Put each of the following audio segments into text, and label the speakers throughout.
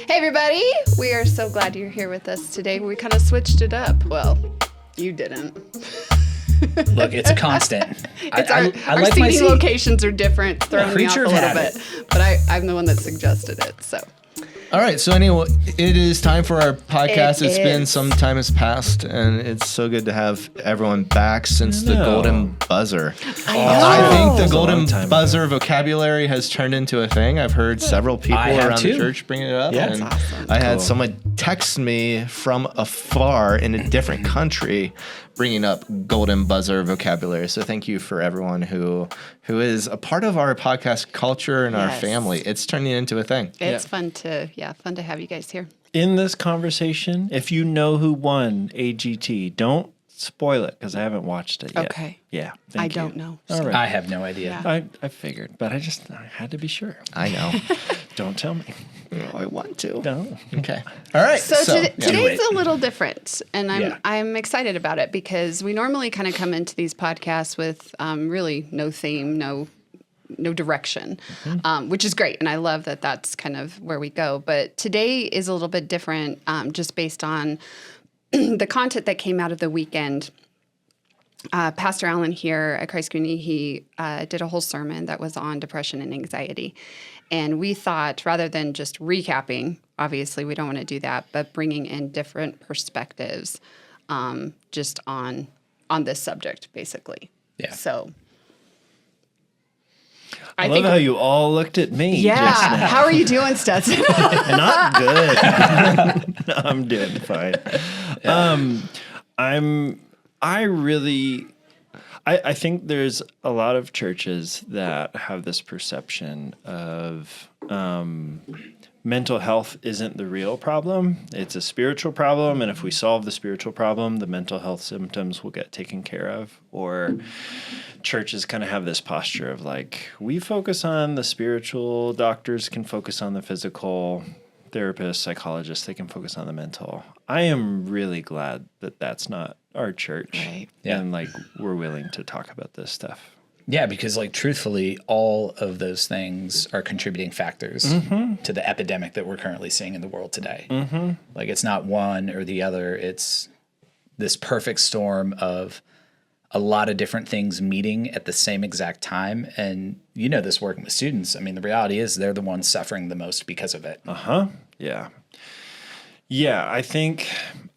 Speaker 1: Hey everybody, we are so glad you're here with us today. We kind of switched it up. Well, you didn't.
Speaker 2: Look, it's a constant.
Speaker 1: Our
Speaker 2: like
Speaker 1: seating locations are different, throwing me off a
Speaker 2: Creature of
Speaker 1: little
Speaker 2: habit.
Speaker 1: bit. But I'm the one that suggested it, so.
Speaker 3: All right, so anyway, it is time for our podcast.
Speaker 1: It
Speaker 3: It's been
Speaker 1: is.
Speaker 3: some time has passed, and it's so good to have everyone back since the golden buzzer. I think the golden buzzer vocabulary has turned into a thing. I've heard several people
Speaker 2: I have
Speaker 3: around the
Speaker 2: too.
Speaker 3: church bring it up.
Speaker 2: Yeah.
Speaker 3: and
Speaker 1: That's awesome.
Speaker 3: I had someone text me from afar in a different country bringing up golden buzzer vocabulary. So thank you for everyone who is a part of our podcast culture and our
Speaker 1: Yes.
Speaker 3: family. It's turning into a thing.
Speaker 1: It's fun to have you guys here.
Speaker 4: In this conversation, if you know who won AGT, don't spoil it because I haven't watched it yet.
Speaker 1: Okay.
Speaker 4: Yeah.
Speaker 1: I don't know.
Speaker 4: All right.
Speaker 2: I have no idea.
Speaker 1: Yeah.
Speaker 4: I figured, but I had to be sure.
Speaker 3: I know.
Speaker 4: Don't tell me.
Speaker 3: I want to.
Speaker 4: No.
Speaker 3: Okay. All right.
Speaker 1: So, today's
Speaker 2: it.
Speaker 1: a little different, and
Speaker 2: Yeah.
Speaker 1: I'm excited about it because we normally kind of come into these podcasts with really no theme, no direction, which is great, and I love that that's kind of where we go. But today is a little bit different, just based on the content that came out of the weekend. Pastor Allen here at Christ Community, he did a whole sermon that was on depression and anxiety. And we thought, rather than just recapping, obviously we don't want to do that, but bringing in different perspectives just on this subject, basically.
Speaker 2: Yeah.
Speaker 1: So
Speaker 4: I love how you all looked at me just now.
Speaker 1: how are you doing, Stetson?
Speaker 4: Not good. No, I'm doing fine. I think there's a lot of churches that have this perception of mental health isn't the real problem. It's a spiritual problem. And if we solve the spiritual problem, the mental health symptoms will get taken care of. Or churches kind of have this posture of like, we focus on the spiritual, doctors can focus on the physical, therapists, psychologists, they can focus on the mental. I am really glad that that's not our church.
Speaker 1: Right.
Speaker 2: Yeah.
Speaker 4: And like, we're willing to talk about this stuff.
Speaker 2: Yeah, because like truthfully, all of those things are contributing factors to the epidemic that we're currently seeing in the world today. Like it's not one or the other. It's this perfect storm of a lot of different things meeting at the same exact time. And you know this working with students. I mean, the reality is they're the ones suffering the most because of it.
Speaker 4: Yeah. Yeah, I think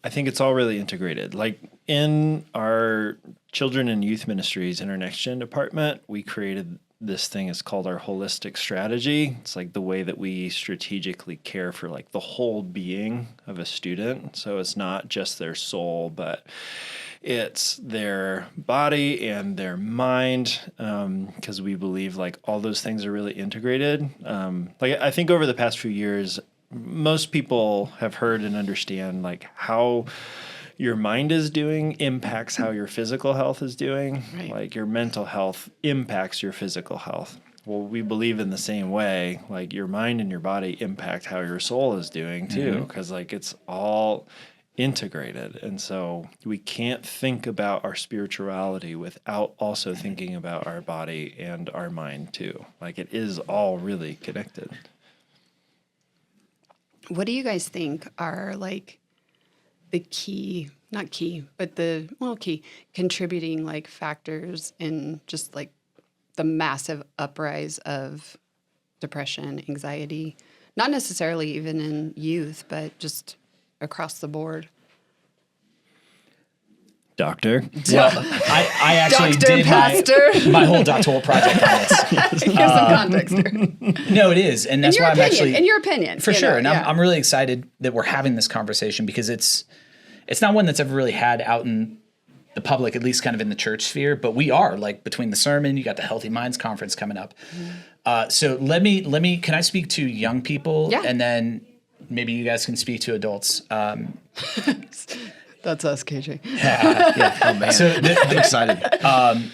Speaker 4: it's all really integrated. Like in our children and youth ministries in our Next Gen department, we created this thing. It's called our holistic strategy. It's like the way that we strategically care for like the whole being of a student. So it's not just their soul, but it's their body and their mind, because we believe like all those things are really integrated. Like I think over the past few years, most people have heard and understand like how your mind is doing impacts how your physical health is doing.
Speaker 1: Right.
Speaker 4: Like your mental health impacts your physical health. Well, we believe in the same way, like your mind and your body impact how your soul is doing too, because like it's all integrated. And so we can't think about our spirituality without also thinking about our body and our mind too. Like it is all really connected.
Speaker 1: What do you guys think are like the key, not key, but key contributing like factors in just like the massive uprise of depression, anxiety, not necessarily even in youth, but just across the board?
Speaker 4: Doctor?
Speaker 2: Well, I actually
Speaker 1: Doctor,
Speaker 2: did
Speaker 1: pastor.
Speaker 2: my whole doctoral project on this.
Speaker 1: Give some context here.
Speaker 2: No, it is. And that's why I'm actually...
Speaker 1: In your opinion.
Speaker 2: For
Speaker 1: you
Speaker 2: sure.
Speaker 1: know,
Speaker 2: And
Speaker 1: yeah.
Speaker 2: I'm really excited that we're having this conversation because it's not one that's ever really had out in the public, at least kind of in the church sphere, but we are like between the sermon, you got the Healthy Minds Conference coming up. So can I speak to young people?
Speaker 1: Yeah.
Speaker 2: And then maybe you guys can speak to adults.
Speaker 1: That's us, KJ.
Speaker 3: Oh man,
Speaker 2: So
Speaker 3: I'm excited.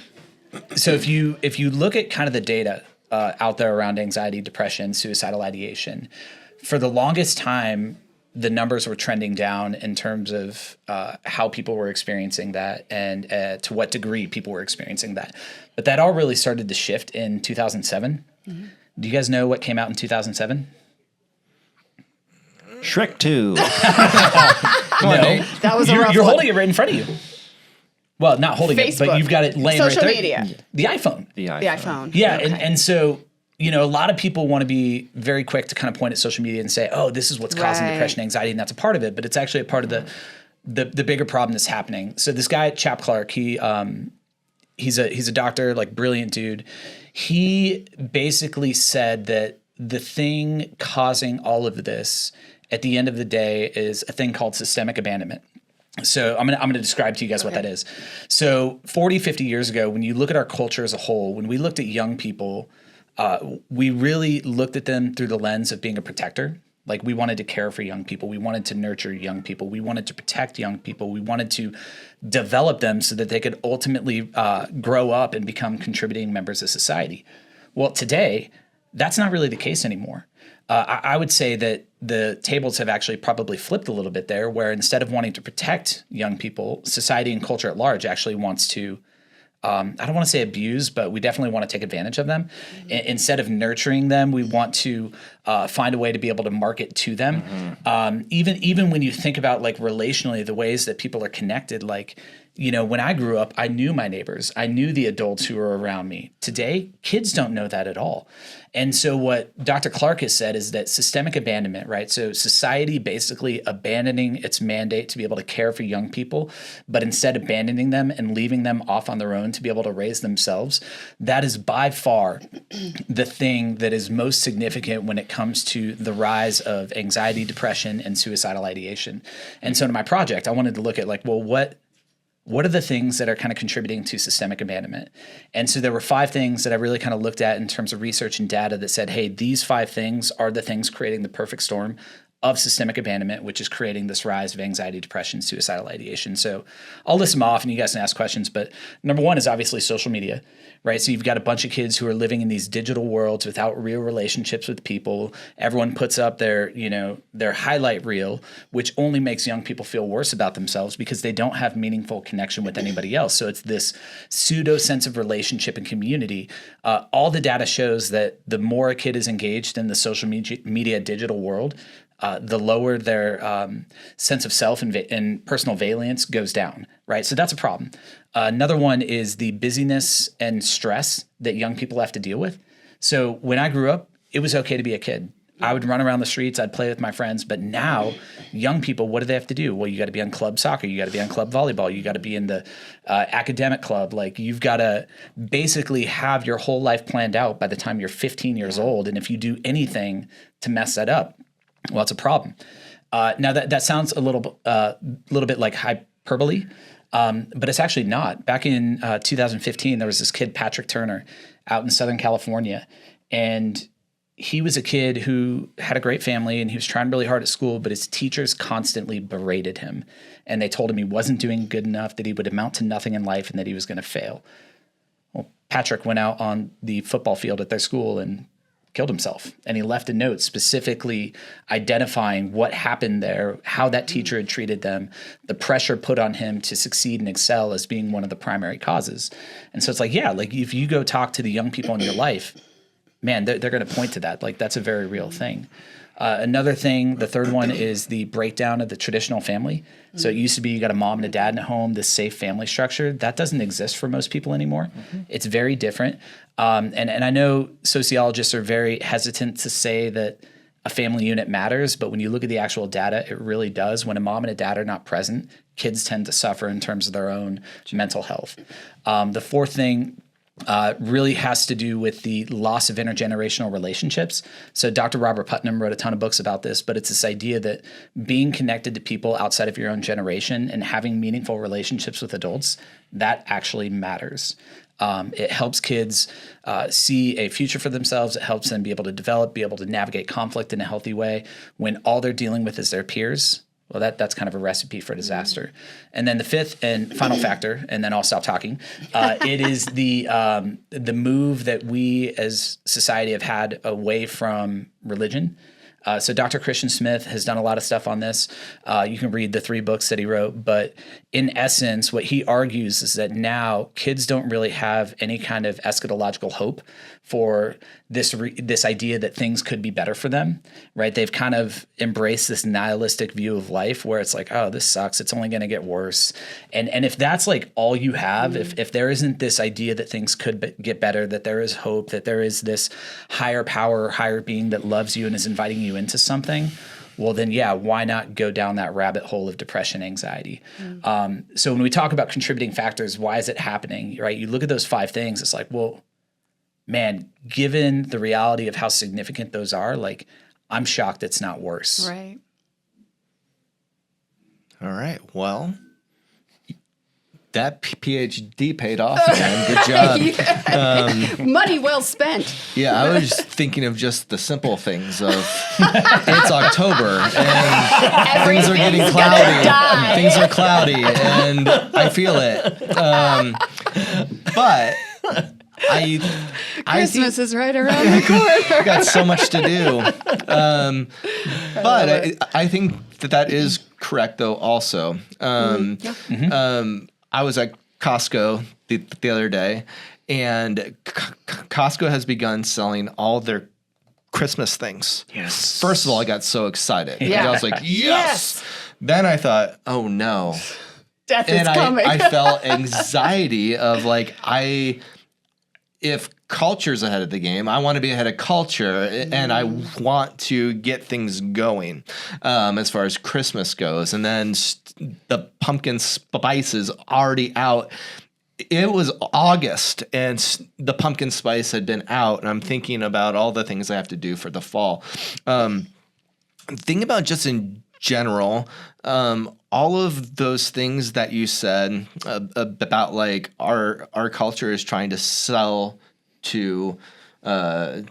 Speaker 2: So if you look at kind of the data out there around anxiety, depression, suicidal ideation, for the longest time, the numbers were trending down in terms of how people were experiencing that and to what degree people were experiencing that. But that all really started to shift in 2007. Do you guys know what came out in 2007?
Speaker 4: Shrek 2.
Speaker 3: Come on, Nate.
Speaker 1: That was a rough
Speaker 2: You're
Speaker 1: one.
Speaker 2: holding it right in front of you. Well, not holding it, but
Speaker 1: Facebook.
Speaker 2: you've got it laying
Speaker 1: Social
Speaker 2: right there.
Speaker 1: media.
Speaker 2: The iPhone.
Speaker 4: The iPhone.
Speaker 1: The iPhone.
Speaker 2: Yeah,
Speaker 1: Okay.
Speaker 2: and so a lot of people want to be very quick to kind of point at social media and say, "Oh, this is what's causing
Speaker 1: Right.
Speaker 2: depression, anxiety," and that's a part of it. But it's actually a part of the bigger problem that's happening. So this guy, Chap Clark, he's a doctor, like brilliant dude. He basically said that the thing causing all of this, at the end of the day, is a thing called systemic abandonment. So I'm gonna describe to you guys what that is. So 40, 50 years ago, when you look at our culture as a whole, when we looked at young people, we really looked at them through the lens of being a protector. Like we wanted to care for young people. We wanted to nurture young people. We wanted to protect young people. We wanted to develop them so that they could ultimately grow up and become contributing members of society. Well, today, that's not really the case anymore. I would say that the tables have actually probably flipped a little bit there, where instead of wanting to protect young people, society and culture at large actually wants to, I don't want to say abuse, but we definitely want to take advantage of them. Instead of nurturing them, we want to find a way to be able to market to them. Even when you think about like relationally, the ways that people are connected, like, when I grew up, I knew my neighbors. I knew the adults who were around me. Today, kids don't know that at all. And so what Dr. Clark has said is that systemic abandonment, right? So society basically abandoning its mandate to be able to care for young people, but instead abandoning them and leaving them off on their own to be able to raise themselves. That is by far the thing that is most significant when it comes to the rise of anxiety, depression, and suicidal ideation. And so in my project, I wanted to look at like, well, what are the things that are kind of contributing to systemic abandonment? And so there were 5 things that I really kind of looked at in terms of research and data that said, hey, these 5 things are the things creating the perfect storm of systemic abandonment, which is creating this rise of anxiety, depression, suicidal ideation. So I'll list them off and you guys can ask questions. But number 1 is obviously social media, right? So you've got a bunch of kids who are living in these digital worlds without real relationships with people. Everyone puts up their highlight reel, which only makes young people feel worse about themselves because they don't have meaningful connection with anybody else. So it's this pseudo sense of relationship and community. All the data shows that the more a kid is engaged in the social media digital world, the lower their sense of self and personal valiance goes down, right? So that's a problem. Another one is the busyness and stress that young people have to deal with. So when I grew up, it was okay to be a kid. I would run around the streets, I'd play with my friends, but now young people, what do they have to do? Well, you got to be on club soccer, you got to be on club volleyball, you got to be in the academic club. Like you've got to basically have your whole life planned out by the time you're 15 years old. And if you do anything to mess that up, well, it's a problem. Now that sounds a little bit like hyperbole, but it's actually not. Back in 2015, there was this kid, Patrick Turner, out in Southern California, and he was a kid who had a great family and he was trying really hard at school, but his teachers constantly berated him. And they told him he wasn't doing good enough, that he would amount to nothing in life, and that he was going to fail. Well, Patrick went out on the football field at their school and killed himself. And he left a note specifically identifying what happened there, how that teacher had treated them, the pressure put on him to succeed and excel as being one of the primary causes. And so it's like, yeah, like if you go talk to the young people in your life, man, they're going to point to that. Like that's a very real thing. Another thing, the third one is the breakdown of the traditional family. So it used to be you got a mom and a dad in a home, this safe family structure. That doesn't exist for most people anymore. It's very different. And I know sociologists are very hesitant to say that a family unit matters, but when you look at the actual data, it really does. When a mom and a dad are not present, kids tend to suffer in terms of their own mental health. The fourth thing really has to do with the loss of intergenerational relationships. So Dr. Robert Putnam wrote a ton of books about this, but it's this idea that being connected to people outside of your own generation and having meaningful relationships with adults, that actually matters. It helps kids see a future for themselves. It helps them be able to develop, be able to navigate conflict in a healthy way. When all they're dealing with is their peers, well, that's kind of a recipe for disaster. And then the fifth and final factor, and then I'll stop talking, it is the move that we as society have had away from religion. So Dr. Christian Smith has done a lot of stuff on this. You can read the 3 books that he wrote, but in essence, what he argues is that now kids don't really have any kind of eschatological hope for this idea that things could be better for them, right? They've kind of embraced this nihilistic view of life where it's like, oh, this sucks. It's only going to get worse. And if that's like all you have, if there isn't this idea that things could get better, that there is hope, that there is this higher power, higher being that loves you and is inviting you into something, well, then, yeah, why not go down that rabbit hole of depression, anxiety? So when we talk about contributing factors, why is it happening, right? You look at those 5 things, it's like, well, man, given the reality of how significant those are, like, I'm shocked it's not worse.
Speaker 1: Right.
Speaker 3: All right. Well, that PhD paid off, man. Good job.
Speaker 1: Money well spent.
Speaker 3: Yeah, I was thinking of just the simple things of it's October and things are getting cloudy. Things are cloudy and I feel it. But
Speaker 1: Christmas is right around the corner.
Speaker 3: got so much to do. But I think that is correct, though, also. I was at Costco the other day, and Costco has begun selling all their Christmas things.
Speaker 2: Yes.
Speaker 3: First of all, I got so excited.
Speaker 1: Yeah.
Speaker 3: I was like, yes! Then I thought, oh, no.
Speaker 1: Death is coming.
Speaker 3: I felt anxiety of like, if culture's ahead of the game, I want to be ahead of culture, and I want to get things going as far as Christmas goes. And then the pumpkin spice is already out. It was August, and the pumpkin spice had been out, and I'm thinking about all the things I have to do for the fall. Thinking about just in general, all of those things that you said about like our culture is trying to sell to our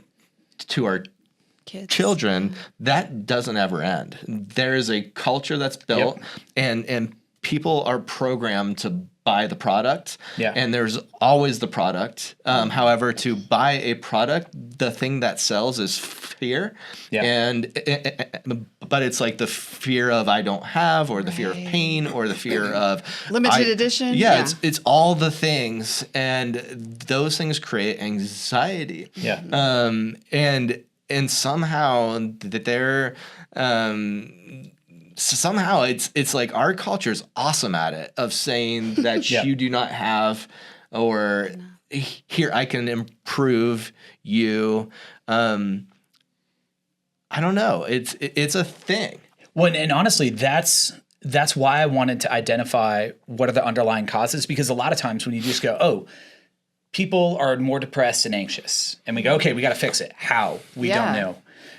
Speaker 1: Kids.
Speaker 3: children, that doesn't ever end. There is a culture that's built, and people are programmed to buy the product, and there's always the product. However, to buy a product, the thing that sells is fear, but it's like the fear of I don't have, or the fear of pain, or the fear of
Speaker 1: limited edition.
Speaker 3: Yeah, it's all the things, and those things create anxiety. And somehow that they're somehow it's like our culture is awesome at it, of saying that you do not have, or here I can improve you. I don't know. It's a thing.
Speaker 2: Well, and honestly, that's why I wanted to identify what are the underlying causes, because a lot of times when you just go, oh, people are more depressed and anxious, and we go, okay, we got to fix it. How? We don't know.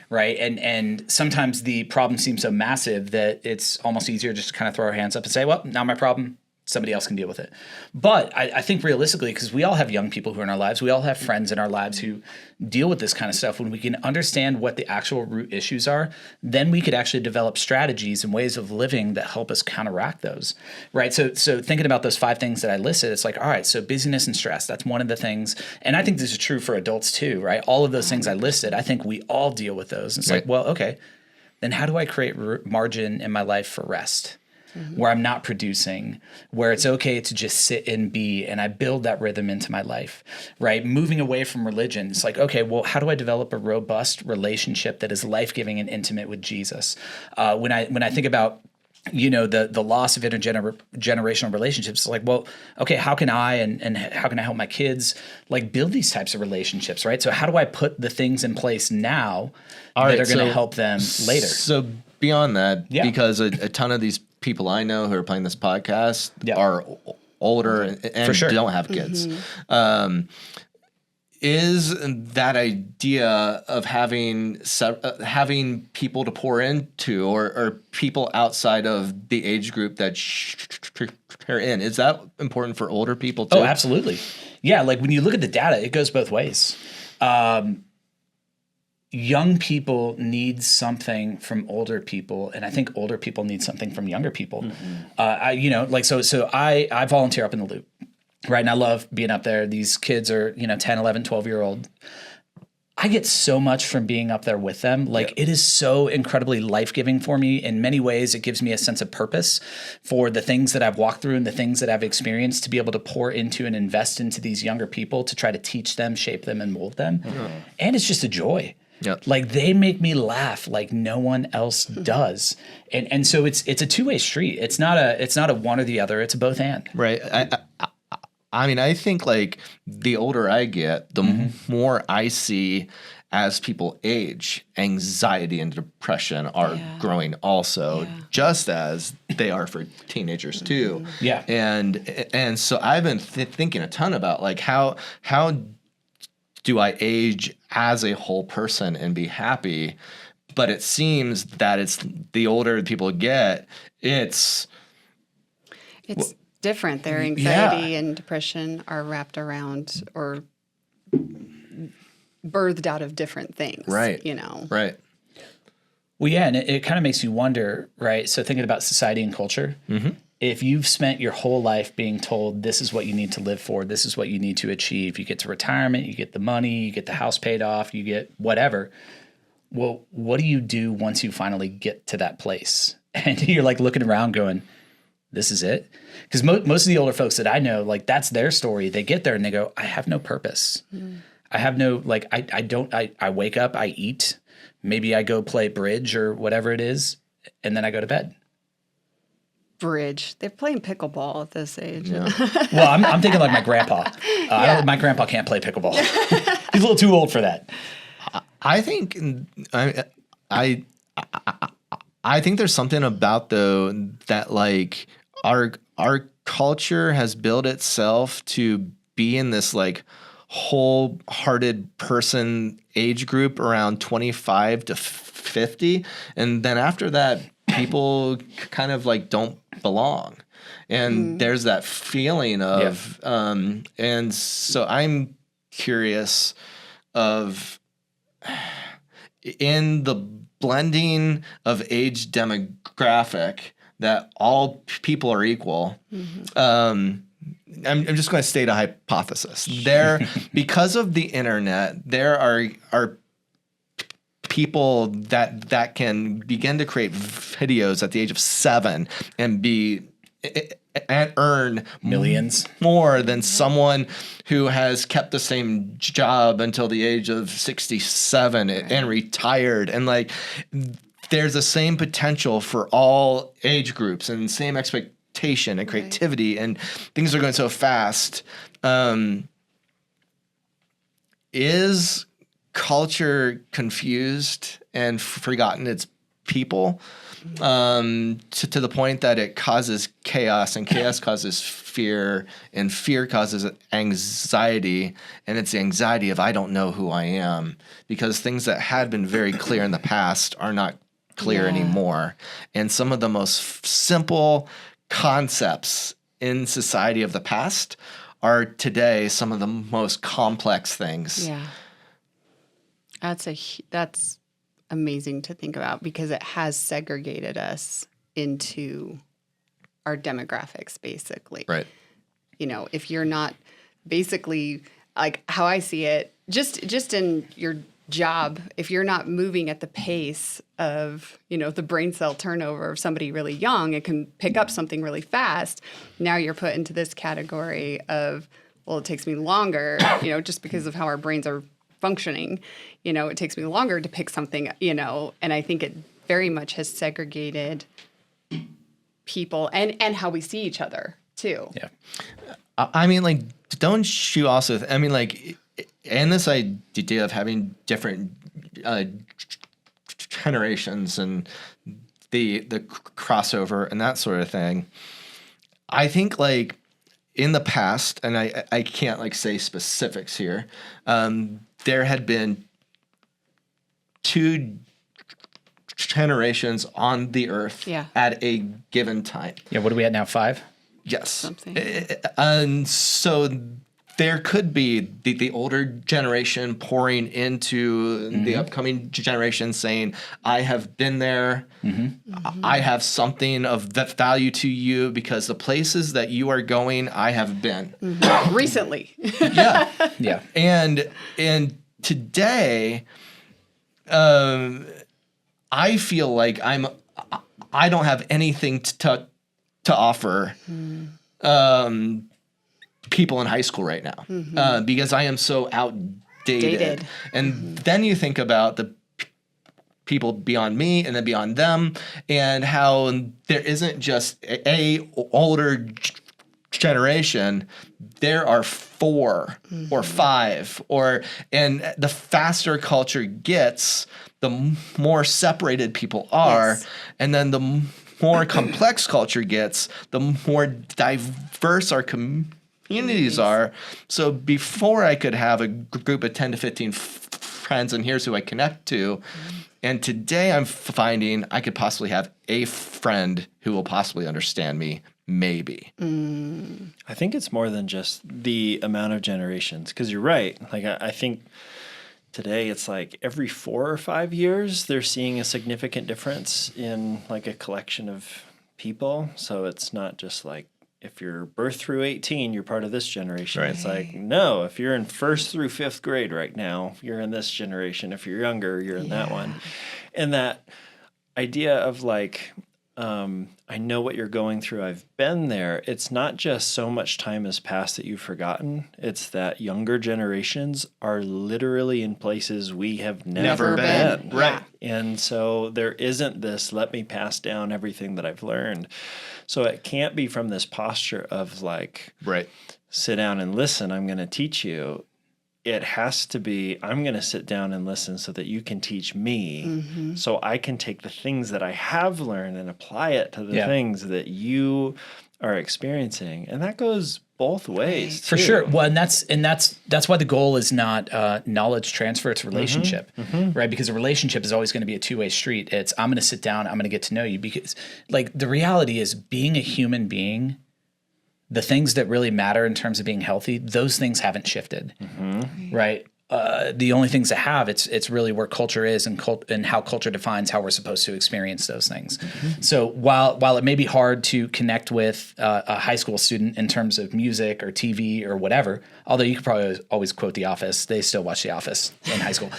Speaker 2: Right. And sometimes the problem seems so massive that it's almost easier just to kind of throw our hands up and say, well, not my problem. Somebody else can deal with it. But I think realistically, because we all have young people who are in our lives, we all have friends in our lives who deal with this kind of stuff. When we can understand what the actual root issues are, then we could actually develop strategies and ways of living that help us counteract those. Right. So thinking about those 5 things that I listed, it's like, all right, so busyness and stress, that's one of the things. And I think this is true for adults too, right? All of those things I listed, I think we all deal with those. It's like, well, okay, then how do I create margin in my life for rest? Where I'm not producing, where it's okay to just sit and be, and I build that rhythm into my life, right? Moving away from religion, it's like, okay, well, how do I develop a robust relationship that is life-giving and intimate with Jesus? When I think about, you know, the loss of intergenerational relationships, it's like, well, okay, how can I and how can I help my kids like build these types of relationships, right? So how do I put the things in place now that are going to help them later?
Speaker 3: So beyond that, because a ton of these people I know who are playing this podcast are older and don't have kids. Is that idea of having people to pour into, or people outside of the age group that you're in, is that important for older people too?
Speaker 2: Oh, absolutely. Yeah, like when you look at the data, it goes both ways. Young people need something from older people, and I think older people need something from younger people. I volunteer up in the Loop, right? And I love being up there. These kids are, 10, 11, 12-year-old. I get so much from being up there with them. Like it is so incredibly life-giving for me. In many ways, it gives me a sense of purpose for the things that I've walked through and the things that I've experienced to be able to pour into and invest into these younger people to try to teach them, shape them, and mold them. And it's just a joy.
Speaker 3: Yep.
Speaker 2: Like they make me laugh like no one else does. And so it's a two-way street. It's not a one or the other. It's a both and.
Speaker 3: Right. I mean, I think like the older I get, the more I see as people age, anxiety and depression are growing also, just as they are for teenagers too.
Speaker 2: Yeah.
Speaker 3: And so I've been thinking a ton about like how do I age as a whole person and be happy? But it seems that it's the older people get, it's
Speaker 1: different. Their anxiety and depression are wrapped around or birthed out of different things.
Speaker 3: Right. Right.
Speaker 2: Well, yeah, and it kind of makes you wonder, right? So thinking about society and culture, if you've spent your whole life being told this is what you need to live for, this is what you need to achieve, you get to retirement, you get the money, you get the house paid off, you get whatever. Well, what do you do once you finally get to that place? And you're like looking around going, this is it? Because most of the older folks that I know, like that's their story. They get there and they go, I have no purpose. I have no, like, I wake up, I eat, maybe I go play bridge or whatever it is, and then I go to bed.
Speaker 1: Bridge. They're playing pickleball at this age.
Speaker 2: Well, I'm thinking like my grandpa. My grandpa can't play pickleball. He's a little too old for that.
Speaker 3: I think I think there's something about though that like our culture has built itself to be in this like wholehearted person age group around 25 to 50, and then after that people kind of like don't belong, and there's that feeling of and so I'm curious of in the blending of age demographic that all people are equal. I'm just going to state a hypothesis. There, because of the internet, there are people that can begin to create videos at the age of 7 and earn
Speaker 2: Millions
Speaker 3: more than someone who has kept the same job until the age of 67 and retired. And like, there's the same potential for all age groups and same expectation and creativity, and things are going so fast. Is culture confused and forgotten its people to the point that it causes chaos, and chaos causes fear, and fear causes anxiety, and it's the anxiety of I don't know who I am, because things that had been very clear in the past are not clear anymore. And some of the most simple concepts in society of the past are today some of the most complex things.
Speaker 1: Yeah. That's amazing to think about, because it has segregated us into our demographics, basically.
Speaker 3: Right.
Speaker 1: You know, if you're not basically, like how I see it, just in your job, if you're not moving at the pace of, you know, the brain cell turnover of somebody really young, it can pick up something really fast. Now you're put into this category of, well, it takes me longer, you know, just because of how our brains are functioning, you know, it takes me longer to pick something, you know, and I think it very much has segregated people and how we see each other too.
Speaker 2: Yeah.
Speaker 3: I mean, like, don't you also, I mean, like, and this idea of having different generations and the crossover and that sort of thing, I think, like, in the past, and I can't, like, say specifics here, there had been 2 generations on the earth at a given time.
Speaker 2: Yeah, what are we at now, 5?
Speaker 3: Yes.
Speaker 1: Something.
Speaker 3: And so there could be the older generation pouring into the upcoming generation saying, I have been there. I have something of that value to you because the places that you are going, I have been.
Speaker 1: Recently.
Speaker 3: Yeah.
Speaker 2: Yeah.
Speaker 3: And today, I feel like I don't have anything to offer people in high school right now because I am so outdated. And then you think about the people beyond me and then beyond them, and how there isn't just a older generation. There are 4 or 5, and the faster culture gets, the more separated people are, and then the more complex culture gets, the more diverse our communities are. So before I could have a group of 10 to 15 friends, and here's who I connect to. And today I'm finding I could possibly have a friend who will possibly understand me, maybe.
Speaker 4: I think it's more than just the amount of generations, because you're right. Like, I think today it's like every 4 or 5 years they're seeing a significant difference in like a collection of people. So it's not just like, if you're birth through 18, you're part of this generation.
Speaker 3: Right.
Speaker 4: It's like, no, if you're in 1st through 5th grade right now, you're in this generation. If you're younger, you're in that one. And that idea of like, I know what you're going through. I've been there. It's not just so much time has passed that you've forgotten. It's that younger generations are literally in places we have never been.
Speaker 3: Right.
Speaker 4: And so there isn't this, let me pass down everything that I've learned. So it can't be from this posture of like,
Speaker 3: Right.
Speaker 4: sit down and listen, I'm going to teach you. It has to be, I'm going to sit down and listen so that you can teach me, so I can take the things that I have learned and apply it to the things that you are experiencing. And that goes both ways.
Speaker 2: For sure. Well, and that's why the goal is not knowledge transfer, it's relationship, right? Because a relationship is always going to be a two-way street. It's, I'm going to sit down, I'm going to get to know you, because like the reality is, being a human being, the things that really matter in terms of being healthy, those things haven't shifted, right? The only things that have, it's really where culture is and how culture defines how we're supposed to experience those things. So while it may be hard to connect with a high school student in terms of music or TV or whatever, although you could probably always quote The Office, they still watch The Office in high school.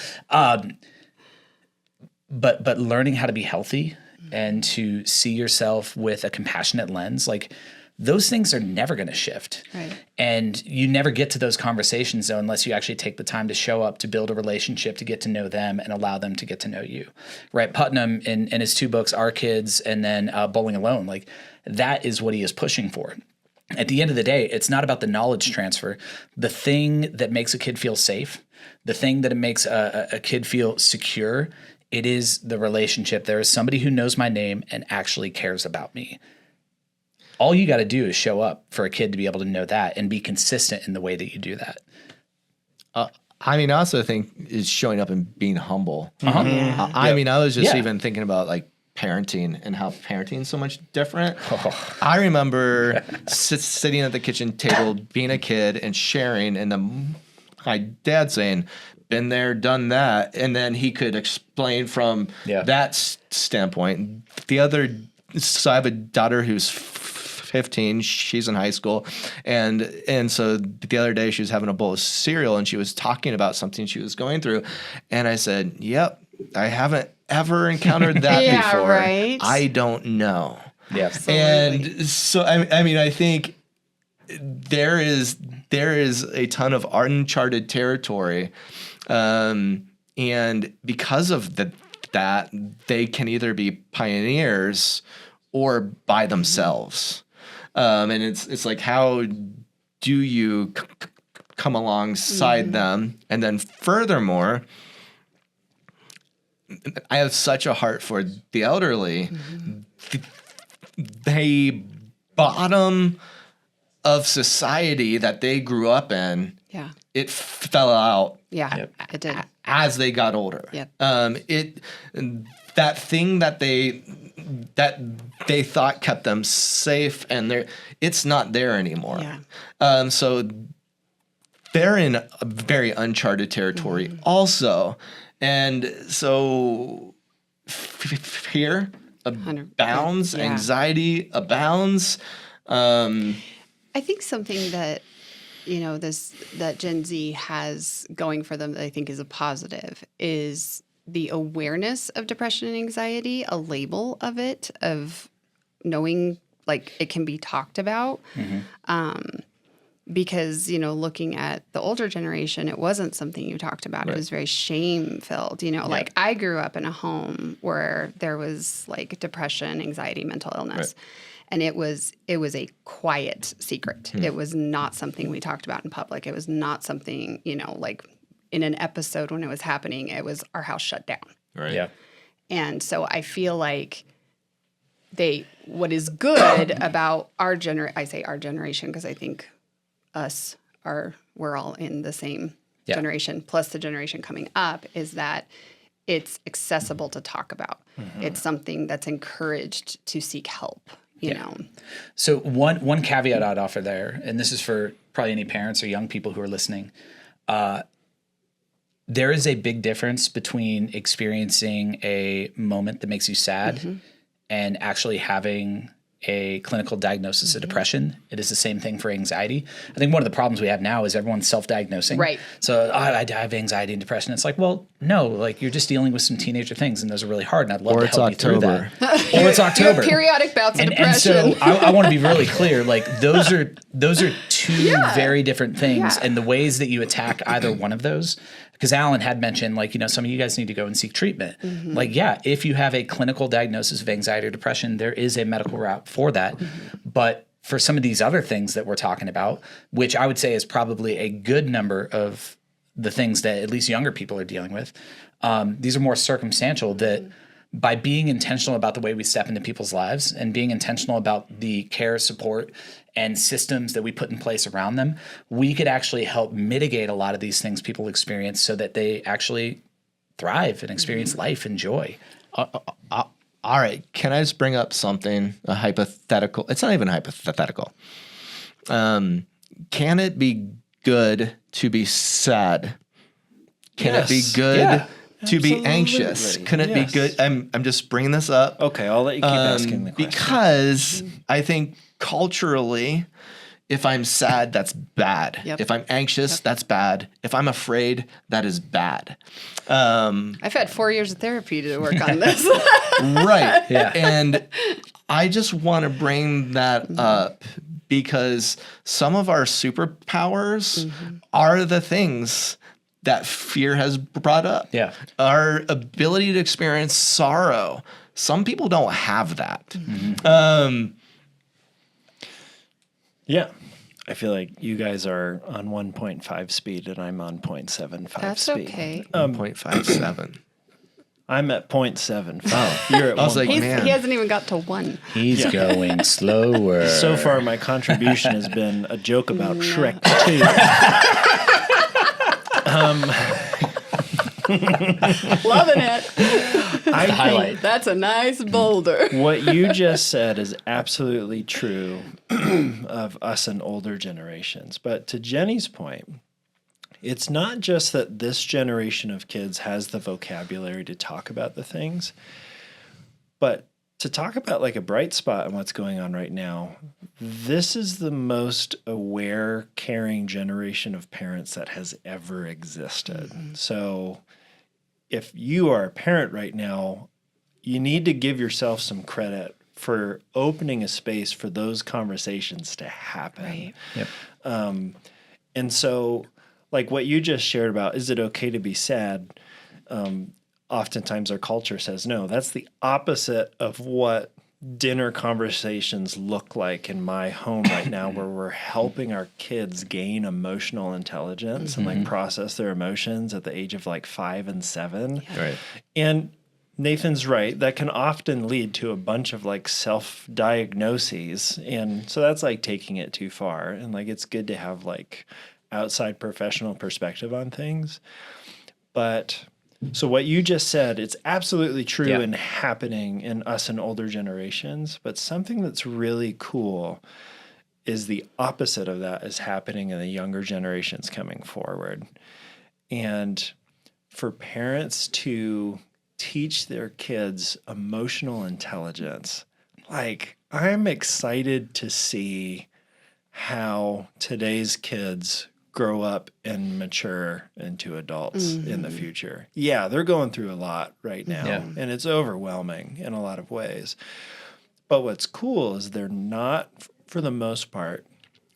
Speaker 2: But learning how to be healthy and to see yourself with a compassionate lens, like, those things are never going to shift. Right. And you never get to those conversations, though, unless you actually take the time to show up, to build a relationship, to get to know them and allow them to get to know you. Right. Putnam, in his 2 books, Our Kids and then Bowling Alone, like, that is what he is pushing for. At the end of the day, it's not about the knowledge transfer. The thing that makes a kid feel safe, the thing that makes a kid feel secure, it is the relationship. There is somebody who knows my name and actually cares about me. All you got to do is show up for a kid to be able to know that, and be consistent in the way that you do that.
Speaker 3: I mean, I also think is showing up and being humble. I mean, I was just even thinking about like parenting and how parenting is so much different. I remember sitting at the kitchen table, being a kid and sharing, and then my dad saying, been there, done that. And then he could explain from that standpoint. So I have a daughter who's 15. She's in high school. And so the other day she was having a bowl of cereal and she was talking about something she was going through. And I said, yep, I haven't ever encountered that before.
Speaker 1: Right.
Speaker 3: I don't know.
Speaker 2: Yeah.
Speaker 3: And so, I mean, I think there is a ton of uncharted territory. And because of that, they can either be pioneers or by themselves. And it's like, how do you come alongside them? And then furthermore, I have such a heart for the elderly. They bottom of society that they grew up in, it fell out.
Speaker 1: It did.
Speaker 3: As they got older. That thing that they thought kept them safe, and it's not there anymore. So they're in a very uncharted territory also. And so fear abounds, anxiety abounds.
Speaker 1: I think something that that Gen Z has going for them that I think is a positive is the awareness of depression and anxiety, a label of it, of knowing like it can be talked about. Because, looking at the older generation, it wasn't something you talked about. Right. It was very shame-filled. Like I grew up in a home where there was like depression, anxiety, mental illness. Right. And it was a quiet secret. It was not something we talked about in public. It was not something, like in an episode when it was happening, it was our house shut down.
Speaker 3: Right. Yeah.
Speaker 1: And so I feel like what is good about I say our generation because I think we're all in the same generation, plus the generation coming up, is that it's accessible to talk about. It's something that's encouraged to seek help, you know.
Speaker 2: So one caveat I'd offer there, and this is for probably any parents or young people who are listening, there is a big difference between experiencing a moment that makes you sad and actually having a clinical diagnosis of depression. It is the same thing for anxiety. I think one of the problems we have now is everyone's self-diagnosing. Right. So I have anxiety and depression. It's like, well, no, like you're just dealing with some teenager things and those are really hard and I'd love to help you through that. Or it's October.
Speaker 1: You have periodic bouts of depression.
Speaker 2: And so I want to be really clear, like those are two very different things and the ways that you attack either one of those. Because Alan had mentioned, like, some of you guys need to go and seek treatment. Like, if you have a clinical diagnosis of anxiety or depression, there is a medical route for that. But for some of these other things that we're talking about, which I would say is probably a good number of the things that at least younger people are dealing with, these are more circumstantial that by being intentional about the way we step into people's lives and being intentional about the care, support, and systems that we put in place around them, we could actually help mitigate a lot of these things people experience so that they actually thrive and experience life and joy.
Speaker 3: All right. Can I just bring up something, a hypothetical? It's not even hypothetical. Can it be good to be sad? Can it be good to be anxious? Can it be good? I'm just bringing this up.
Speaker 4: Okay, I'll let you keep asking the question.
Speaker 3: Because I think culturally, if I'm sad, that's bad. If I'm anxious, that's bad. If I'm afraid, that is bad.
Speaker 1: I've had 4 years of therapy to work on this.
Speaker 3: Right. Yeah. And I just want to bring that up because some of our superpowers are the things that fear has brought up. Yeah. Our ability to experience sorrow. Some people don't have that.
Speaker 4: Yeah. I feel like you guys are on 1.5 speed and I'm on 0.75
Speaker 1: That's
Speaker 4: speed.
Speaker 1: Okay.
Speaker 3: 0.57.
Speaker 4: I'm at 0.7. Oh, you're at 1.
Speaker 3: Like,
Speaker 1: he hasn't even got to 1.
Speaker 2: He's going slower.
Speaker 4: So far, my contribution has been a joke about Shrek
Speaker 1: 2. Loving it.
Speaker 2: I highlight.
Speaker 1: That's a nice boulder.
Speaker 4: What you just said is absolutely true of us and older generations. But to Jenny's point, it's not just that this generation of kids has the vocabulary to talk about the things, but to talk about like a bright spot in what's going on right now. This is the most aware, caring generation of parents that has ever existed. So if you are a parent right now, you need to give yourself some credit for opening a space for those conversations to happen.
Speaker 1: Right.
Speaker 2: Yep.
Speaker 4: And so, like what you just shared about, is it okay to be sad? Oftentimes our culture says, no, that's the opposite of what dinner conversations look like in my home right now, where we're helping our kids gain emotional intelligence and like process their emotions at the age of like 5 and 7.
Speaker 3: Right.
Speaker 4: And Nathan's right. That can often lead to a bunch of like self-diagnoses. And so that's like taking it too far. And like, it's good to have like outside professional perspective on things. But so what you just said, it's absolutely true and happening in us and older generations. But something that's really cool is the opposite of that is happening in the younger generations coming forward. And for parents to teach their kids emotional intelligence, like I'm excited to see how today's kids grow up and mature into adults in the future. Yeah, they're going through a lot right now, and it's overwhelming in a lot of ways. But what's cool is they're not, for the most part,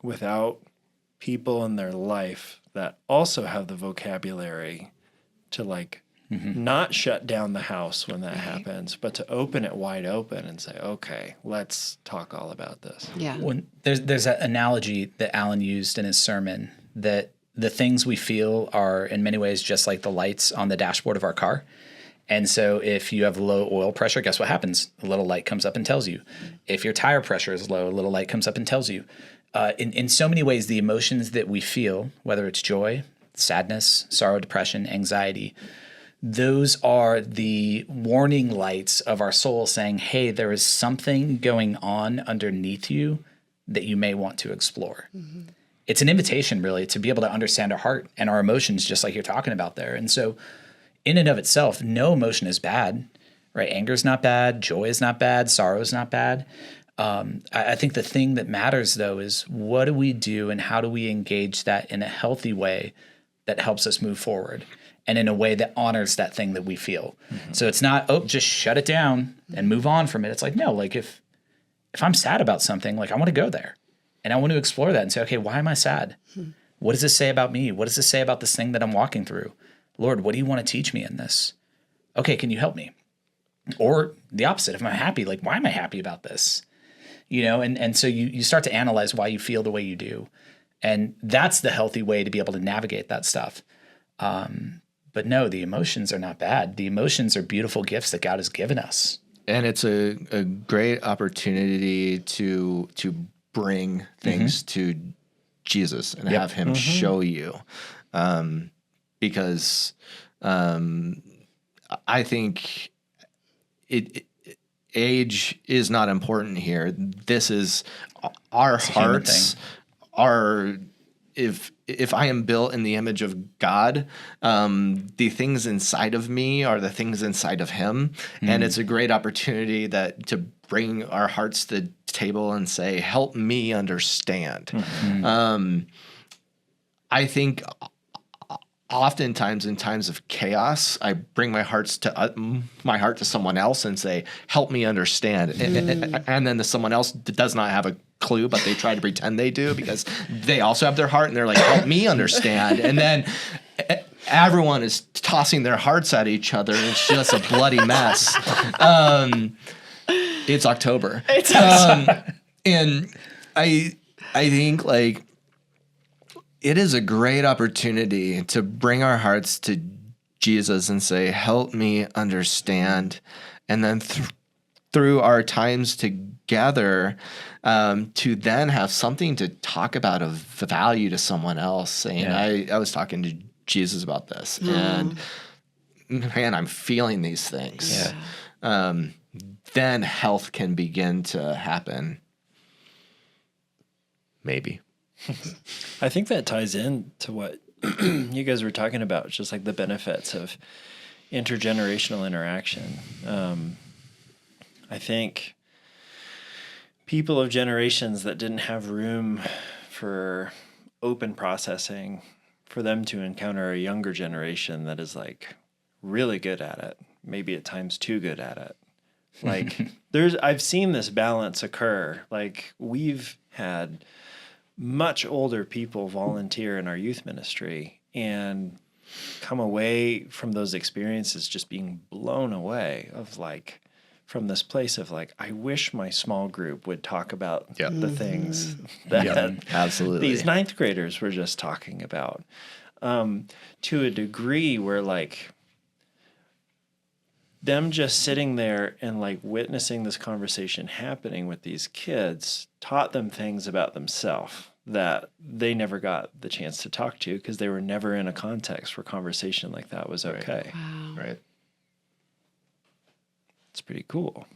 Speaker 4: without people in their life that also have the vocabulary to like not shut down the house when that happens, but to open it wide open and say, okay, let's talk all about this.
Speaker 1: Yeah.
Speaker 2: When there's an analogy that Alan used in his sermon that the things we feel are in many ways just like the lights on the dashboard of our car. And so if you have low oil pressure, guess what happens? A little light comes up and tells you. If your tire pressure is low, a little light comes up and tells you. In so many ways, the emotions that we feel, whether it's joy, sadness, sorrow, depression, anxiety, those are the warning lights of our soul saying, hey, there is something going on underneath you that you may want to explore. It's an invitation, really, to be able to understand our heart and our emotions, just like you're talking about there. And so in and of itself, no emotion is bad, right? Anger is not bad. Joy is not bad. Sorrow is not bad. I think the thing that matters, though, is what do we do and how do we engage that in a healthy way that helps us move forward and in a way that honors that thing that we feel. So it's not, oh, just shut it down and move on from it. It's like, no, like if I'm sad about something, like I want to go there and I want to explore that and say, okay, why am I sad? What does this say about me? What does this say about this thing that I'm walking through? Lord, what do you want to teach me in this? Okay, can you help me? Or the opposite, if I'm happy, like, why am I happy about this? You know, and so you start to analyze why you feel the way you do. And that's the healthy way to be able to navigate that stuff. But no, the emotions are not bad. The emotions are beautiful gifts that God has given us.
Speaker 3: And it's a great opportunity to bring things to Jesus and have him show you. Because I think age is not important here. This is our hearts are, if I am built in the image of God, the things inside of me are the things inside of him. And it's a great opportunity to bring our hearts to the table and say, help me understand. I think oftentimes in times of chaos, I bring my heart to someone else and say, help me understand. And then someone else does not have a clue, but they try to pretend they do because they also have their heart and they're like, help me understand. And then everyone is tossing their hearts at each other and it's just a bloody mess. It's October. And I think like it is a great opportunity to bring our hearts to Jesus and say, help me understand. And then through our times together, to then have something to talk about of value to someone else, saying, I was talking to Jesus about this, and man, I'm feeling these things. Then health can begin to happen. Maybe.
Speaker 4: I think that ties in to what you guys were talking about, just like the benefits of intergenerational interaction. I think people of generations that didn't have room for open processing, for them to encounter a younger generation that is like really good at it, maybe at times too good at it. Like I've seen this balance occur. Like we've had much older people volunteer in our youth ministry and come away from those experiences just being blown away of like, from this place of like, I wish my small group would talk about the things that
Speaker 3: absolutely
Speaker 4: these ninth graders were just talking about, to a degree where like them just sitting there and like witnessing this conversation happening with these kids taught them things about themselves that they never got the chance to talk to because they were never in a context where conversation like that was okay.
Speaker 1: Wow.
Speaker 3: Right.
Speaker 4: It's pretty cool.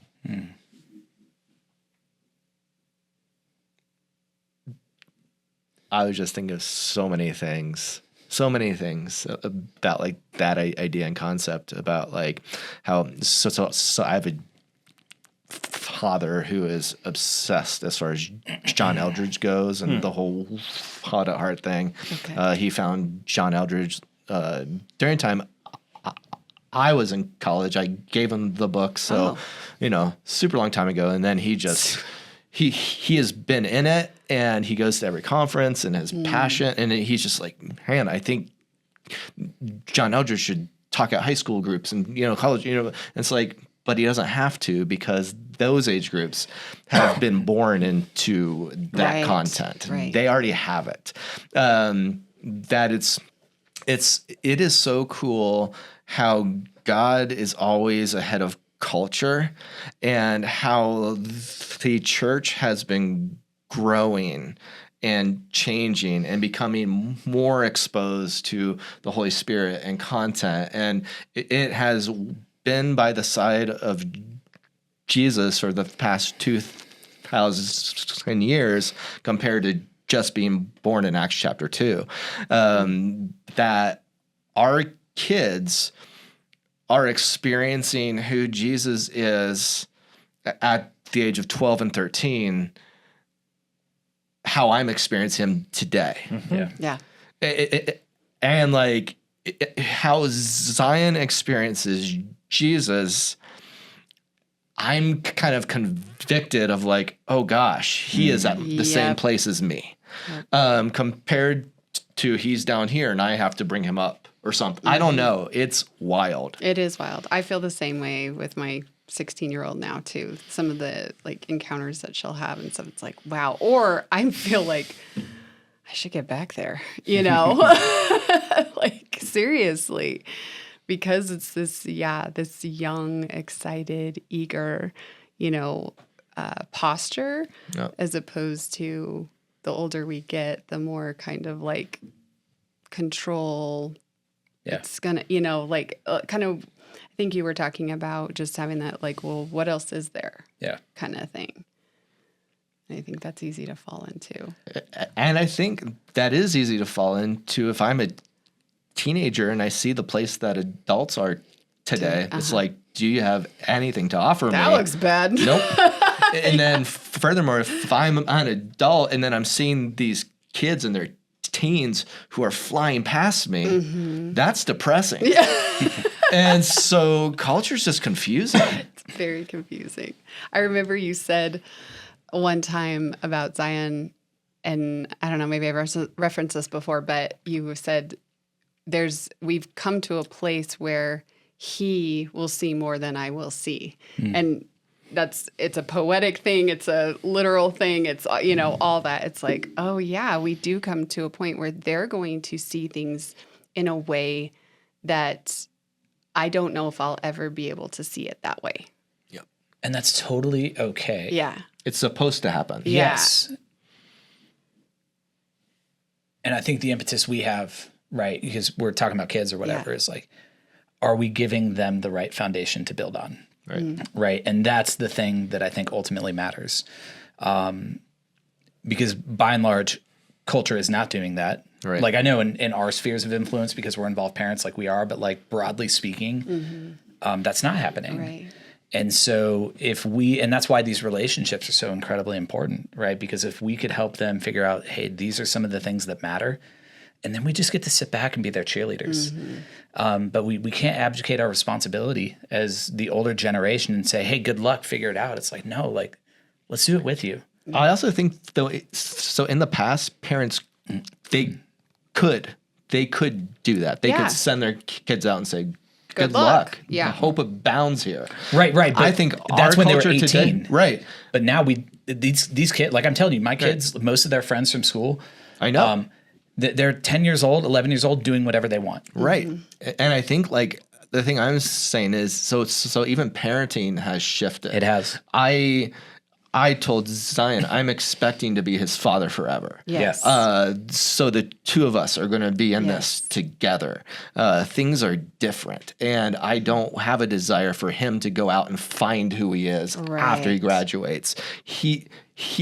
Speaker 3: I was just thinking of so many things about like that idea and concept about like how so I have a father who is obsessed as far as John Eldridge goes and the whole Hot at Heart thing.
Speaker 1: Okay.
Speaker 3: He found John Eldridge during time I was in college. I gave him the book, so super long time ago. And then he just he has been in it, and he goes to every conference and has passion. And he's just like, man, I think John Eldridge should talk at high school groups and college. It's like, but he doesn't have to, because those age groups have been born into that content.
Speaker 1: Right.
Speaker 3: They already have it. That it is so cool how God is always ahead of culture, and how the church has been growing and changing and becoming more exposed to the Holy Spirit and content. And it has been by the side of Jesus for the past 2,000 years compared to just being born in Acts chapter 2. That our kids are experiencing who Jesus is at the age of 12 and 13, how I'm experiencing him today.
Speaker 1: Yeah.
Speaker 3: And like how Zion experiences Jesus, I'm kind of convicted of like, oh gosh, he is at the same place as me. Compared to he's down here and I have to bring him up or something. I don't know. It's wild.
Speaker 1: It is wild. I feel the same way with my 16-year-old now too. Some of the like encounters that she'll have and stuff, it's like, wow. Or I feel like I should get back there, like seriously, because it's this young, excited, eager, posture, as opposed to the older we get, the more kind of like control.
Speaker 2: Yeah.
Speaker 1: It's gonna, kind of, I think you were talking about just having that like, well, what else is there?
Speaker 2: Yeah.
Speaker 1: Kind of thing. I think that's easy to fall into.
Speaker 3: And I think that is easy to fall into if I'm a teenager and I see the place that adults are today. It's like, do you have anything to offer me?
Speaker 1: That looks bad.
Speaker 3: Nope. And then furthermore, if I'm an adult and then I'm seeing these kids in their teens who are flying past me, that's depressing. Yeah. And so culture's just confusing.
Speaker 1: It's very confusing. I remember you said one time about Zion, and I don't know, maybe I've referenced this before, but you said we've come to a place where he will see more than I will see. And it's a poetic thing. It's a literal thing. It's, all that. It's like, oh yeah, we do come to a point where they're going to see things in a way that I don't know if I'll ever be able to see it that way.
Speaker 3: Yep.
Speaker 2: And that's totally okay.
Speaker 1: Yeah.
Speaker 3: It's supposed to happen.
Speaker 1: Yeah.
Speaker 2: Yes. And I think the impetus we have, right, because we're talking about kids or whatever, is like, are we giving them the right foundation to build on?
Speaker 3: Right.
Speaker 2: Right. And that's the thing that I think ultimately matters. Because by and large, culture is not doing that.
Speaker 3: Right.
Speaker 2: Like I know in our spheres of influence, because we're involved parents like we are, but like broadly speaking, that's not happening.
Speaker 1: Right.
Speaker 2: And so and that's why these relationships are so incredibly important, right? Because if we could help them figure out, hey, these are some of the things that matter, and then we just get to sit back and be their cheerleaders. But we can't abdicate our responsibility as the older generation and say, hey, good luck, figure it out. It's like, no, like, let's do it with you.
Speaker 3: I also think though, so in the past, parents, they could do that. They could send their kids out and say, good luck.
Speaker 1: Yeah.
Speaker 3: Hope abounds here.
Speaker 2: Right. But
Speaker 3: I think
Speaker 2: that's
Speaker 3: our
Speaker 2: when they were
Speaker 3: culture
Speaker 2: 18.
Speaker 3: today, right.
Speaker 2: But now these kids, like I'm telling you, my kids, most of their friends from school,
Speaker 3: I know.
Speaker 2: They're 10 years old, 11 years old, doing whatever they want.
Speaker 3: Right. And I think like the thing I'm saying is, so even parenting has shifted.
Speaker 2: It has.
Speaker 3: I told Zion, I'm expecting to be his father forever.
Speaker 1: Yes.
Speaker 3: So the two of us are going to be in this together. Things are different. And I don't have a desire for him to go out and find who he is after he graduates. He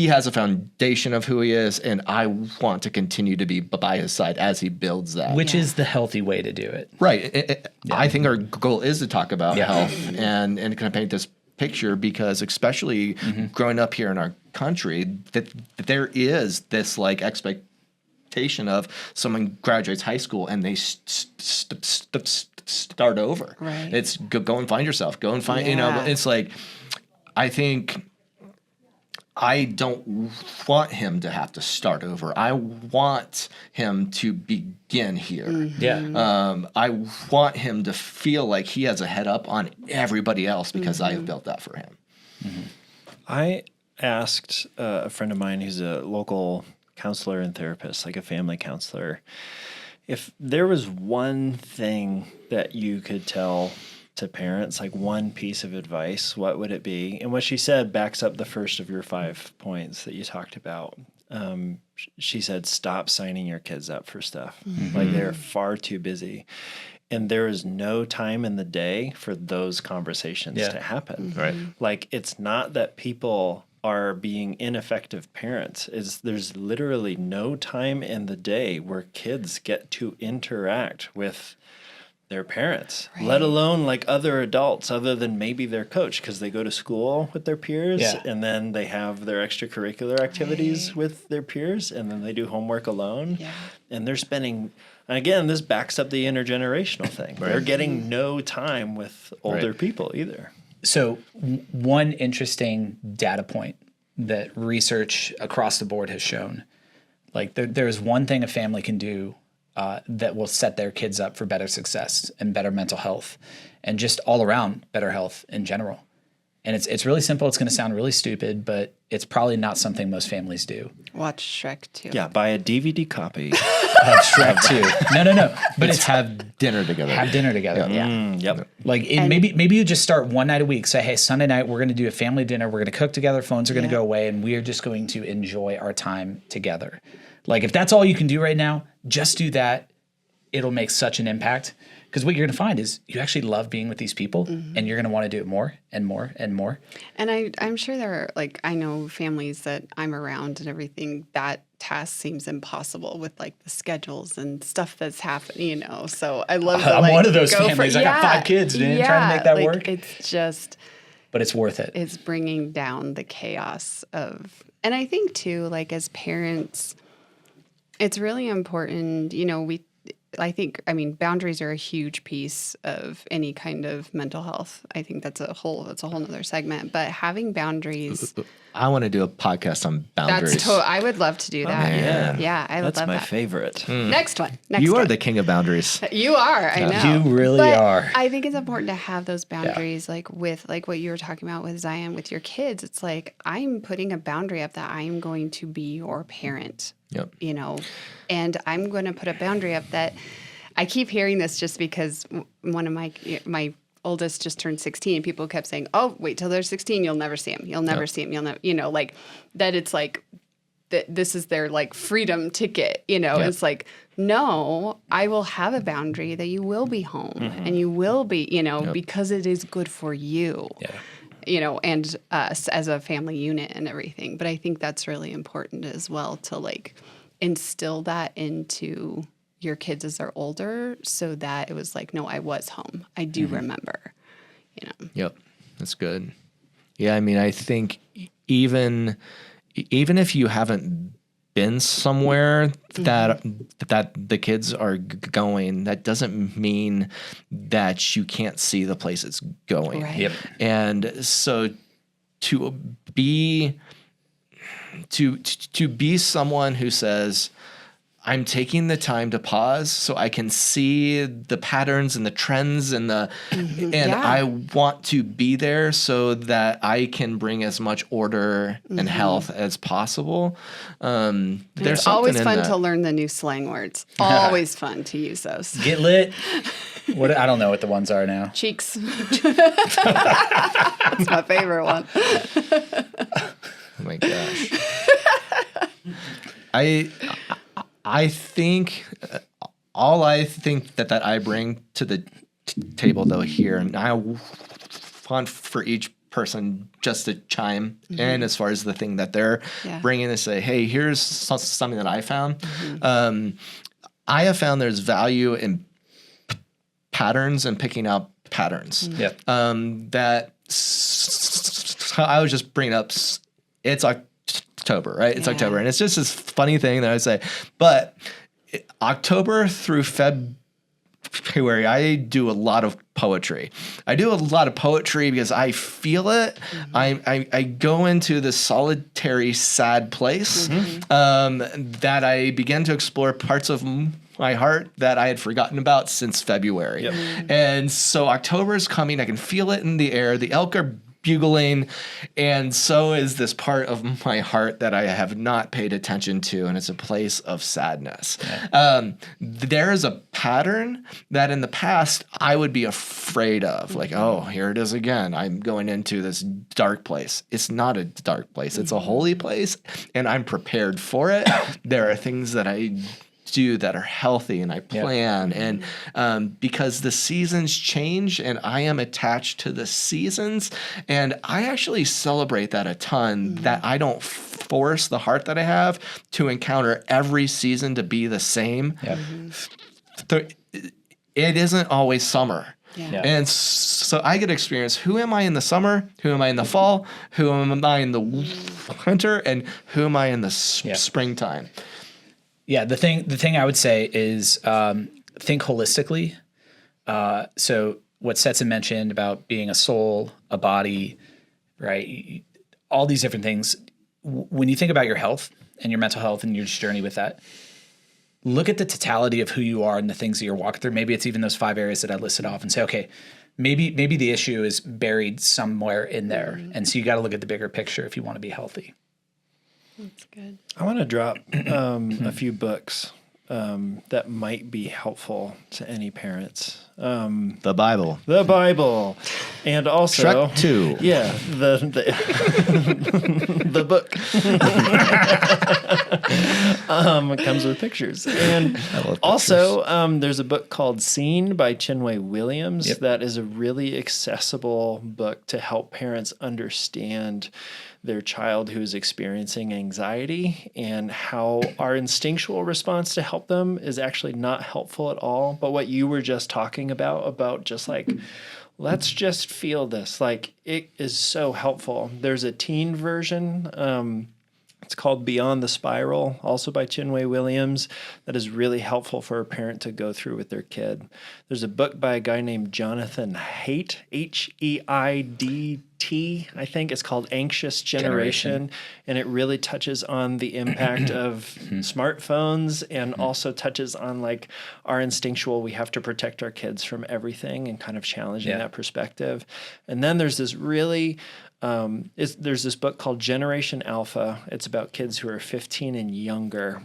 Speaker 3: has a foundation of who he is, and I want to continue to be by his side as he builds that.
Speaker 2: Which is the healthy way to do it.
Speaker 3: Right. I think our goal is to talk about health and kind of paint this picture, because especially growing up here in our country, that there is this like expectation of someone graduates high school and they start over.
Speaker 1: Right.
Speaker 3: It's go and find yourself. Go and find, it's like, I think I don't want him to have to start over. I want him to begin here.
Speaker 2: Yeah.
Speaker 3: I want him to feel like he has a head up on everybody else because I have built that for him.
Speaker 4: I asked a friend of mine who's a local counselor and therapist, like a family counselor, if there was one thing that you could tell to parents, like one piece of advice, what would it be? And what she said backs up the first of your 5 points that you talked about. She said, stop signing your kids up for stuff. Like they're far too busy. And there is no time in the day for those conversations to happen.
Speaker 3: Right.
Speaker 4: Like, it's not that people are being ineffective parents. There's literally no time in the day where kids get to interact with their parents, let alone like other adults other than maybe their coach, because they go to school with their peers and then they have their extracurricular activities with their peers and then they do homework alone. And they're spending, and again, this backs up the intergenerational thing. They're getting no time with older people either.
Speaker 2: So one interesting data point that research across the board has shown, like there's one thing a family can do that will set their kids up for better success and better mental health and just all around better health in general. And it's really simple. It's going to sound really stupid, but it's probably not something most families do.
Speaker 1: Watch Shrek 2.
Speaker 4: Yeah, buy a DVD copy.
Speaker 2: Of Shrek 2. No. But it's
Speaker 3: have dinner together.
Speaker 2: have dinner together.
Speaker 4: Yep.
Speaker 2: Like maybe you just start one night a week. Say, hey, Sunday night we're going to do a family dinner. We're going to cook together. Phones are going to go away, and we are just going to enjoy our time together. Like if that's all you can do right now, just do that. It'll make such an impact. Because what you're going to find is you actually love being with these people, and you're going to want to do it more and more and more.
Speaker 1: And I'm sure there are, like, I know families that I'm around and everything, that task seems impossible with, like, the schedules and stuff that's happening, So I love
Speaker 2: I'm one of those families. I got 5 kids, dude, trying to make that work.
Speaker 1: It's just...
Speaker 2: But it's worth it.
Speaker 1: It's bringing down the chaos of... And I think, too, like, as parents, it's really important, boundaries are a huge piece of any kind of mental health. I think that's a whole nother segment. But having boundaries,
Speaker 3: I want to do a podcast on boundaries.
Speaker 1: I would love to do that. Yeah, I would
Speaker 4: That's
Speaker 1: love
Speaker 4: my
Speaker 1: that.
Speaker 4: favorite.
Speaker 1: Next one.
Speaker 3: You are the king of boundaries.
Speaker 1: You are. I know.
Speaker 2: You really
Speaker 1: But
Speaker 2: are.
Speaker 1: I think it's important to have those boundaries, like with like what you were talking about with Zion with your kids. It's like I'm putting a boundary up that I am going to be your parent.
Speaker 3: Yep.
Speaker 1: And I'm going to put a boundary up that I keep hearing this just because one of my oldest just turned 16 and people kept saying, oh, wait till they're 16. You'll never see him. You'll never see him. You'll never, like that. It's like that. This is their like freedom ticket. It's like, no, I will have a boundary that you will be home and you will be, because it is good for you. And us as a family unit and everything. But I think that's really important as well to like instill that into your kids as they're older so that it was like, no, I was home. I do remember,
Speaker 3: Yep. That's good. Yeah. I mean, I think even if you haven't been somewhere that the kids are going, that doesn't mean that you can't see the place it's going.
Speaker 1: Right.
Speaker 2: Yep.
Speaker 3: And so to be someone who says, I'm taking the time to pause so I can see the patterns and the trends and I want to be there so that I can bring as much order and health as possible.
Speaker 1: It's always fun to learn the new slang words. Always fun to use those.
Speaker 2: Get lit. I don't know what the ones are now.
Speaker 1: Cheeks. That's my favorite one.
Speaker 3: Oh my gosh. I think I think that I bring to the table though here, and I want for each person just to chime in as far as the thing that they're bringing to say, hey, here's something that I found. I have found there's value in patterns and picking out patterns.
Speaker 2: Yep.
Speaker 3: That so I was just bringing up, it's October, right? It's October. And it's just this funny thing that I say, but October through February, I do a lot of poetry. I do a lot of poetry because I feel it. I go into this solitary, sad place that I begin to explore parts of my heart that I had forgotten about since February. And so October is coming. I can feel it in the air. The elk are bugling, and so is this part of my heart that I have not paid attention to, and it's a place of sadness. There is a pattern that in the past I would be afraid of, like, oh, here it is again. I'm going into this dark place. It's not a dark place. It's a holy place, and I'm prepared for it. There are things that I do that are healthy, and I plan, and because the seasons change and I am attached to the seasons, and I actually celebrate that a ton, that I don't force the heart that I have to encounter every season to be the same. It isn't always summer. And so I get to experience, who am I in the summer? Who am I in the fall? Who am I in the winter? And who am I in the springtime?
Speaker 2: Yeah, the thing I would say is think holistically. So what Stetson mentioned about being a soul, a body, right? All these different things. When you think about your health and your mental health and your journey with that, look at the totality of who you are and the things that you're walking through. Maybe it's even those 5 areas that I listed off, and say, okay, maybe the issue is buried somewhere in there. And so you got to look at the bigger picture if you want to be healthy.
Speaker 1: That's good.
Speaker 4: I want to drop a few books that might be helpful to any parents.
Speaker 3: The Bible.
Speaker 4: The Bible. And also
Speaker 3: Shrek 2.
Speaker 4: Yeah, the book. It comes with pictures. And also there's a book called Seen by Chinwe Williams that is a really accessible book to help parents understand their child who is experiencing anxiety and how our instinctual response to help them is actually not helpful at all. But what you were just talking about just like, let's just feel this, like, it is so helpful. There's a teen version. It's called Beyond the Spiral, also by Chinwe Williams, that is really helpful for a parent to go through with their kid. There's a book by a guy named Jonathan Haidt, Heidt, I think. It's called Anxious Generation, and it really touches on the impact of smartphones, and also touches on, like, our instinctual, we have to protect our kids from everything, and kind of challenging that perspective. And then there's this really... there's this book called Generation Alpha. It's about kids who are 15 and younger.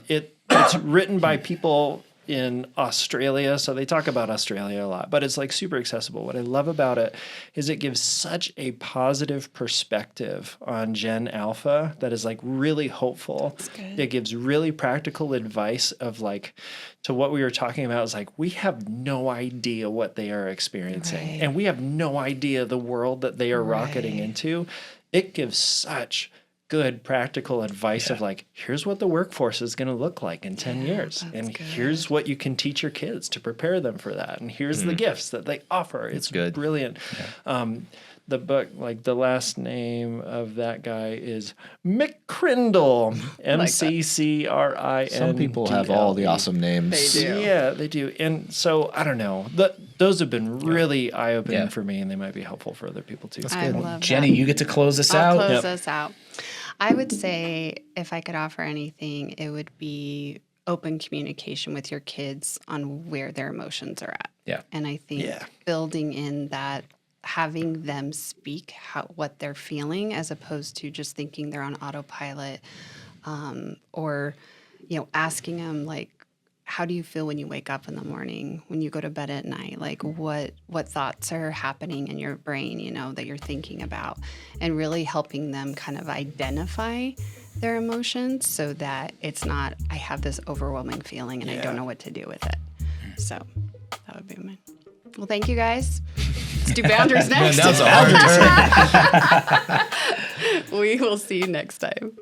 Speaker 4: It's written by people in Australia, so they talk about Australia a lot, but it's like super accessible. What I love about it is it gives such a positive perspective on Gen Alpha that is like really hopeful. It gives really practical advice of like, to what we were talking about is like, we have no idea what they are experiencing, and we have no idea the world that they are rocketing into. It gives such good practical advice of like, here's what the workforce is going to look like in 10 years. And here's what you can teach your kids to prepare them for that. And here's the gifts that they offer. It's good. Brilliant. The book, like the last name of that guy is McCrindle, McCrindle.
Speaker 3: Some people have all the awesome names.
Speaker 1: They do.
Speaker 4: Yeah, they do. And so, I don't know. Those have been really eye-opening for me, and they might be helpful for other people too.
Speaker 1: I love
Speaker 2: Jenny, you get to close us
Speaker 1: I'll
Speaker 2: out.
Speaker 1: close us out. I would say if I could offer anything, it would be open communication with your kids on where their emotions are at.
Speaker 2: Yeah.
Speaker 1: And I think building in that, having them speak what they're feeling, as opposed to just thinking they're on autopilot, or, asking them, like, how do you feel when you wake up in the morning, when you go to bed at night? Like, what thoughts are happening in your brain, that you're thinking about, and really helping them kind of identify their emotions so that it's not, I have this overwhelming feeling and I don't know what to do with it. So that would be mine. Well, thank you guys. Let's do boundaries next.
Speaker 3: That was a hard turn.
Speaker 1: We will see you next time.